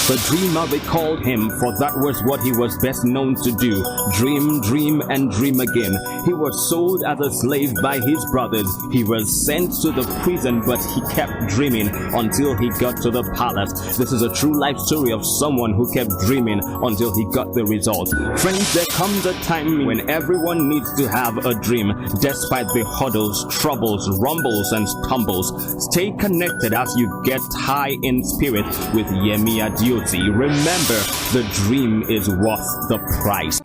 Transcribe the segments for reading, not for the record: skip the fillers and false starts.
The dreamer they called him, for that was what he was best known to do. Dream, dream, and dream again. He was sold as a slave by his brothers. He was sent to the prison, but he kept dreaming until he got to the palace. This is a true life story of someone who kept dreaming until he got the result. Friends, there comes a time when everyone needs to have a dream, despite the hurdles, troubles, rumbles, and stumbles. Stay connected as you get high in spirit with Yemi Adeoti. Remember, the dream is worth the price.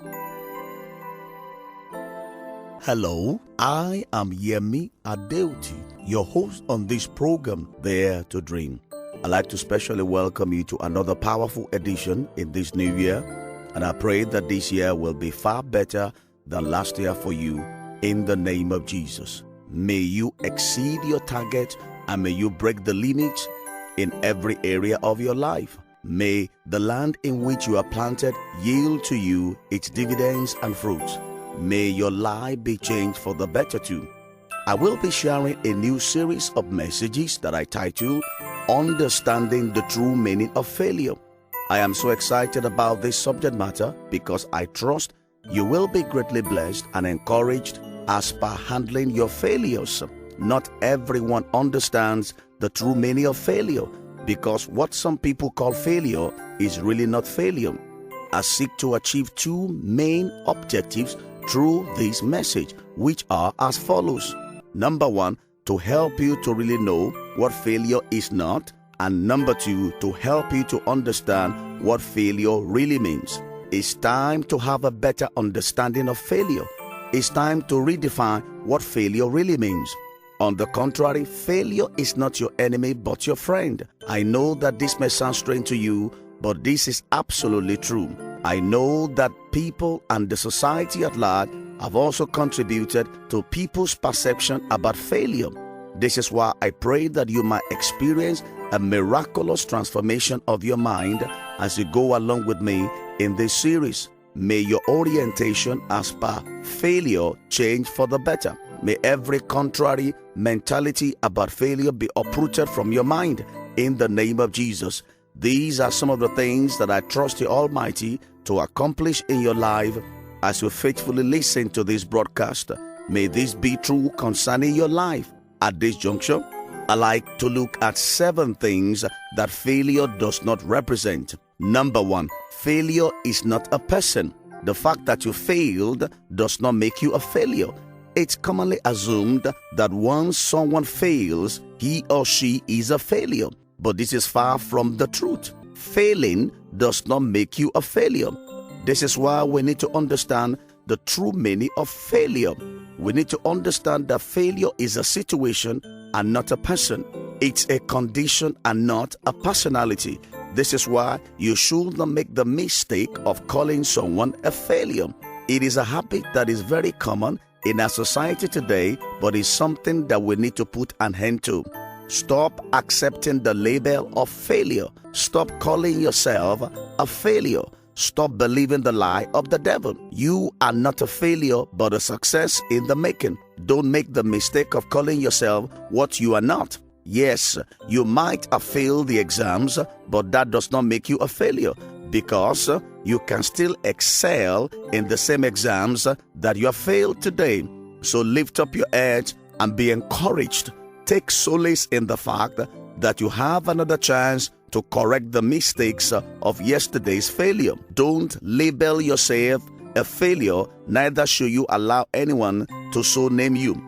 Hello, I am Yemi Adeoti, your host on this program, Dare to Dream. I'd like to specially welcome you to another powerful edition in this new year, and I pray that this year will be far better than last year for you, in the name of Jesus. May you exceed your target and may you break the limits in every area of your life. May the land in which you are planted yield to you its dividends and fruits. May your life be changed for the better too. I will be sharing a new series of messages that I title Understanding the True Meaning of Failure. I am so excited about this subject matter because I trust you will be greatly blessed and encouraged as per handling your failures. Not everyone understands the true meaning of failure, because what some people call failure is really not failure. I seek to achieve two main objectives through this message, which are as follows. Number one, to help you to really know what failure is not, and number two, to help you to understand what failure really means. It's time to have a better understanding of failure. It's time to redefine what failure really means. On the contrary, failure is not your enemy but your friend. I know that this may sound strange to you, but this is absolutely true. I know that people and the society at large have also contributed to people's perception about failure. This is why I pray that you might experience a miraculous transformation of your mind as you go along with me in this series. May your orientation as per failure change for the better. May every contrary mentality about failure be uprooted from your mind in the name of Jesus. These are some of the things that I trust the Almighty to accomplish in your life as you faithfully listen to this broadcast. May this be true concerning your life. At this juncture, I like to look at 7 things that failure does not represent. Number 1, failure is not a person. The fact that you failed does not make you a failure. It's commonly assumed that once someone fails, he or she is a failure. But this is far from the truth. Failing does not make you a failure. This is why we need to understand the true meaning of failure. We need to understand that failure is a situation and not a person. It's a condition and not a personality. This is why you should not make the mistake of calling someone a failure. It is a habit that is very common in our society today, but is something that we need to put an end to. Stop accepting the label of failure. Stop calling yourself a failure. Stop believing the lie of the devil. You are not a failure, but a success in the making. Don't make the mistake of calling yourself what you are not. Yes, you might have failed the exams, but that does not make you a failure, because you can still excel in the same exams that you have failed today. So lift up your head and be encouraged. Take solace in the fact that you have another chance to correct the mistakes of yesterday's failure. Don't label yourself a failure, neither should you allow anyone to so name you.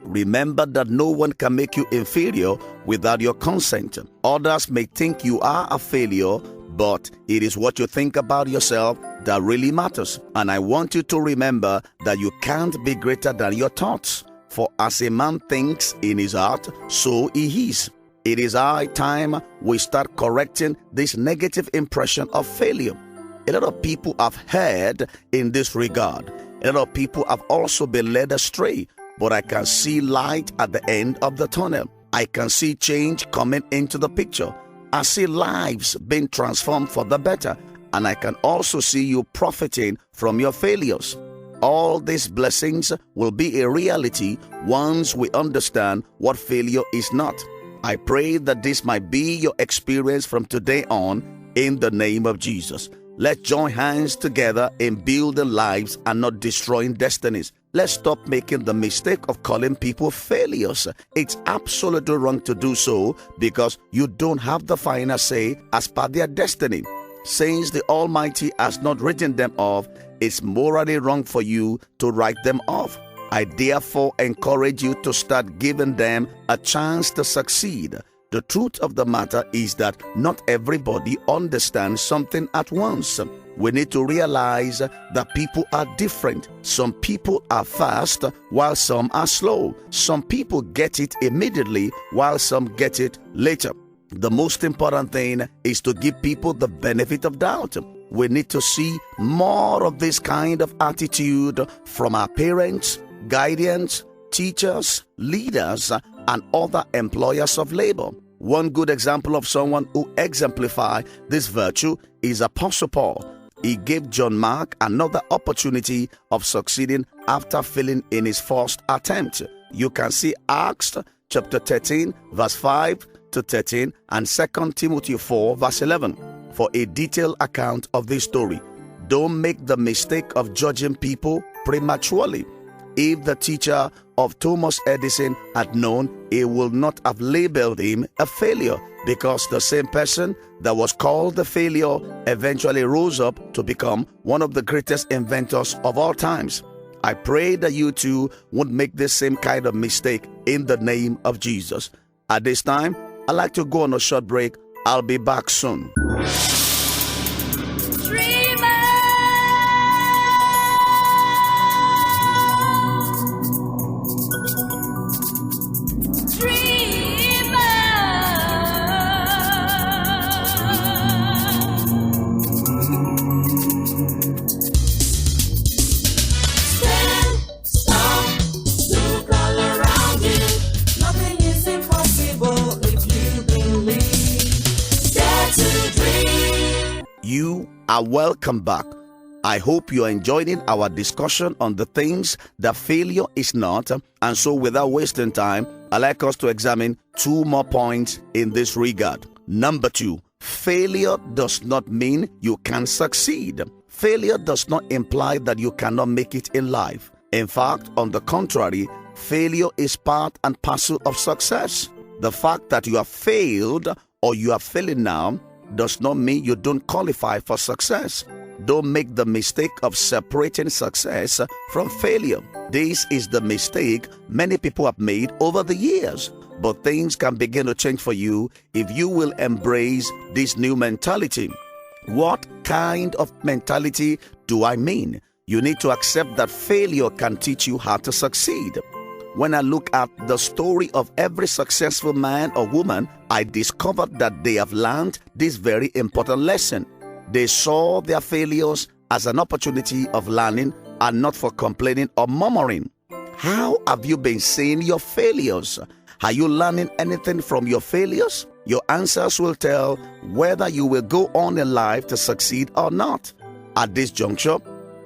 Remember that no one can make you inferior without your consent. Others may think you are a failure, but it is what you think about yourself that really matters. And I want you to remember that you can't be greater than your thoughts. For as a man thinks in his heart, so he is. It is high time we start correcting this negative impression of failure. A lot of people have heard in this regard. A lot of people have also been led astray. But I can see light at the end of the tunnel. I can see change coming into the picture. I see lives being transformed for the better. And I can also see you profiting from your failures. All these blessings will be a reality once we understand what failure is not. I pray that this might be your experience from today on in the name of Jesus. Let's join hands together in building lives and not destroying destinies. Let's stop making the mistake of calling people failures. It's absolutely wrong to do so because you don't have the final say as per their destiny. Since the Almighty has not written them off, it's morally wrong for you to write them off. I therefore encourage you to start giving them a chance to succeed. The truth of the matter is that not everybody understands something at once. We need to realize that people are different. Some people are fast while some are slow. Some people get it immediately while some get it later. The most important thing is to give people the benefit of doubt. We need to see more of this kind of attitude from our parents, guardians, teachers, leaders, and other employers of labor. One good example of someone who exemplified this virtue is Apostle Paul. He gave John Mark another opportunity of succeeding after failing in his first attempt. You can see Acts chapter 13, verse 5 to 13, and 2 Timothy 4, verse 11 for a detailed account of this story. Don't make the mistake of judging people prematurely. If the teacher of Thomas Edison had known, he would not have labeled him a failure, because the same person that was called a failure eventually rose up to become one of the greatest inventors of all times. I pray that you too won't make this same kind of mistake in the name of Jesus. At this time, I'd like to go on a short break. I'll be back soon. You are welcome back. I hope you are enjoying our discussion on the things that failure is not. And so without wasting time, I'd like us to examine two more points in this regard. Number 2, failure does not mean you can succeed. Failure does not imply that you cannot make it in life. In fact, on the contrary, failure is part and parcel of success. The fact that you have failed or you are failing now does not mean you don't qualify for success. Don't make the mistake of separating success from failure. This is the mistake many people have made over the years. But things can begin to change for you if you will embrace this new mentality. What kind of mentality do I mean? You need to accept that failure can teach you how to succeed. When I look at the story of every successful man or woman, I discovered that they have learned this very important lesson. They saw their failures as an opportunity of learning and not for complaining or murmuring. How have you been seeing your failures? Are you learning anything from your failures? Your answers will tell whether you will go on in life to succeed or not. At this juncture,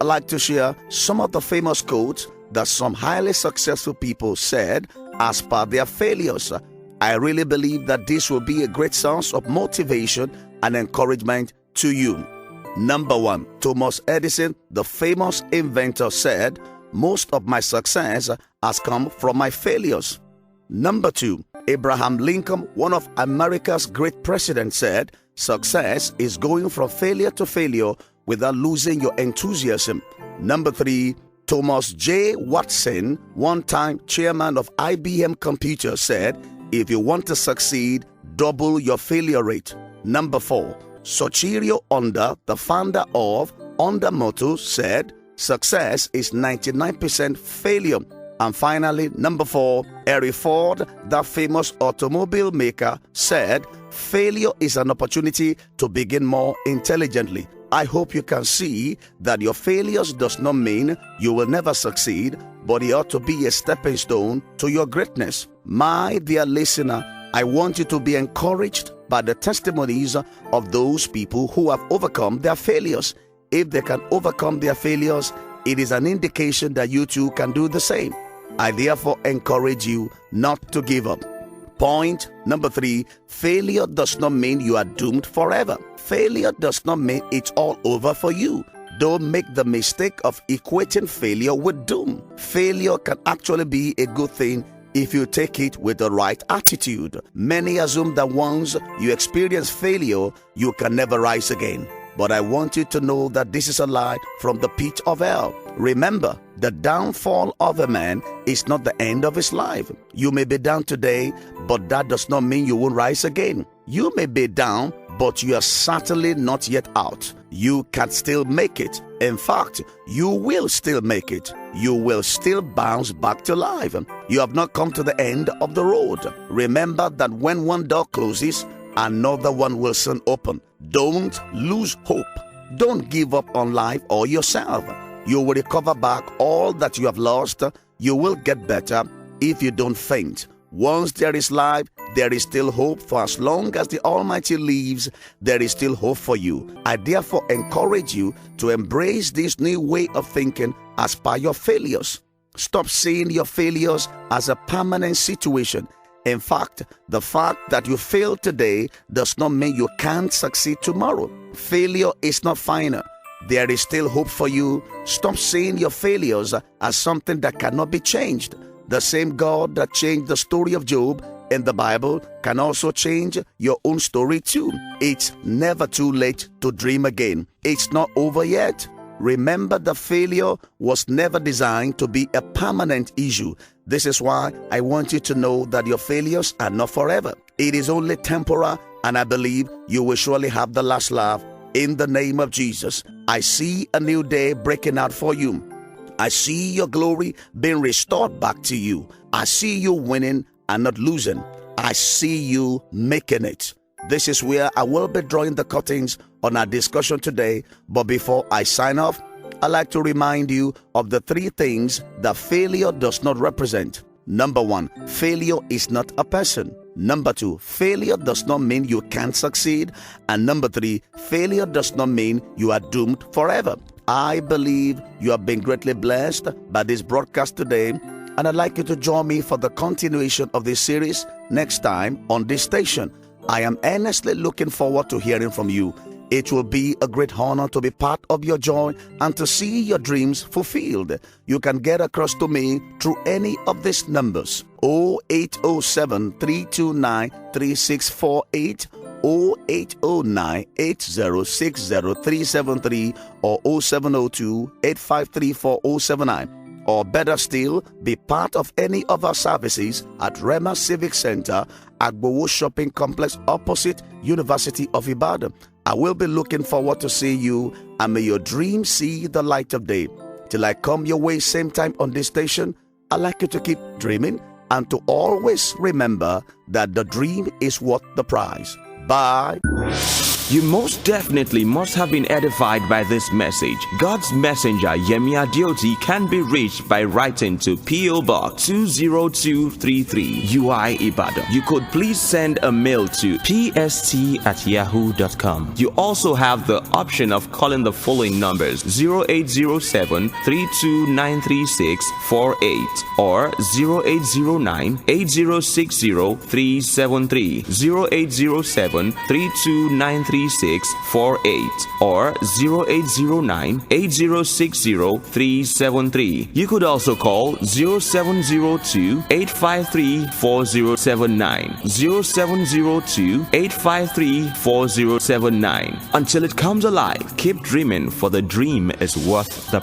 I'd like to share some of the famous quotes that some highly successful people said as per their failures. I really believe that this will be a great source of motivation and encouragement to you. Number 1, Thomas Edison, the famous inventor, said, "Most of my success has come from my failures." Number 2, Abraham Lincoln, one of America's great presidents, said, "Success is going from failure to failure without losing your enthusiasm." Number 3, Thomas J. Watson, one-time chairman of IBM Computer, said, "If you want to succeed, double your failure rate." Number 4, Soichiro Honda, the founder of Honda Motors, said, "Success is 99% failure." And finally, number 4, Henry Ford, the famous automobile maker, said, "Failure is an opportunity to begin more intelligently." I hope you can see that your failures does not mean you will never succeed, but it ought to be a stepping stone to your greatness. My dear listener, I want you to be encouraged by the testimonies of those people who have overcome their failures. If they can overcome their failures, it is an indication that you too can do the same. I therefore encourage you not to give up. Point number 3, failure does not mean you are doomed forever. Failure does not mean it's all over for you. Don't make the mistake of equating failure with doom. Failure can actually be a good thing if you take it with the right attitude. Many assume that once you experience failure, you can never rise again. But I want you to know that this is a lie from the pit of hell. Remember, the downfall of a man is not the end of his life. You may be down today, but that does not mean you won't rise again. You may be down, but you are certainly not yet out. You can still make it. In fact, you will still make it. You will still bounce back to life. You have not come to the end of the road. Remember that when one door closes, another one will soon open. Don't lose hope. Don't give up on life or yourself. You will recover back all that you have lost. You will get better if you don't faint. Once there is life, there is still hope. For as long as the Almighty lives, there is still hope for you. I therefore encourage you to embrace this new way of thinking as per your failures. Stop seeing your failures as a permanent situation. In fact, the fact that you fail today does not mean you can't succeed tomorrow. Failure is not final. There is still hope for you. Stop seeing your failures as something that cannot be changed. The same God that changed the story of Job in the Bible can also change your own story too. It's never too late to dream again. It's not over yet. Remember that failure was never designed to be a permanent issue. This is why I want you to know that your failures are not forever. It is only temporal, and I believe you will surely have the last laugh. In the name of Jesus, I see a new day breaking out for you. I see your glory being restored back to you. I see you winning and not losing. I see you making it. This is where I will be drawing the curtains on our discussion today. But before I sign off, I'd like to remind you of the 3 things that failure does not represent. Number 1, failure is not a person. Number 2, failure does not mean you can't succeed. And number 3, failure does not mean you are doomed forever. I believe you have been greatly blessed by this broadcast today, and I'd like you to join me for the continuation of this series next time on this station. I am earnestly looking forward to hearing from you. It will be a great honor to be part of your joy and to see your dreams fulfilled. You can get across to me through any of these numbers: 0807 329 3648, 0809 8060373, or 0702 853 4079. Or better still, be part of any of our services at Rema Civic Center, Agbowo Shopping Complex opposite University of Ibadan. I will be looking forward to seeing you, and may your dreams see the light of day. Till I come your way same time on this station, I'd like you to keep dreaming and to always remember that the dream is worth the prize. Bye. You most definitely must have been edified by this message. God's messenger, Yemi Adeoti, can be reached by writing to P.O. Box 20233, UI Ibadan. You could please send a mail to pst@yahoo.com. You also have the option of calling the following numbers: 0807 3293648 or 0809 8060 373, 0807 3293648 or 0809 8060 373. You could also call 0702 853 4079, 0702 853 4079. Until it comes alive, keep dreaming, for the dream is worth the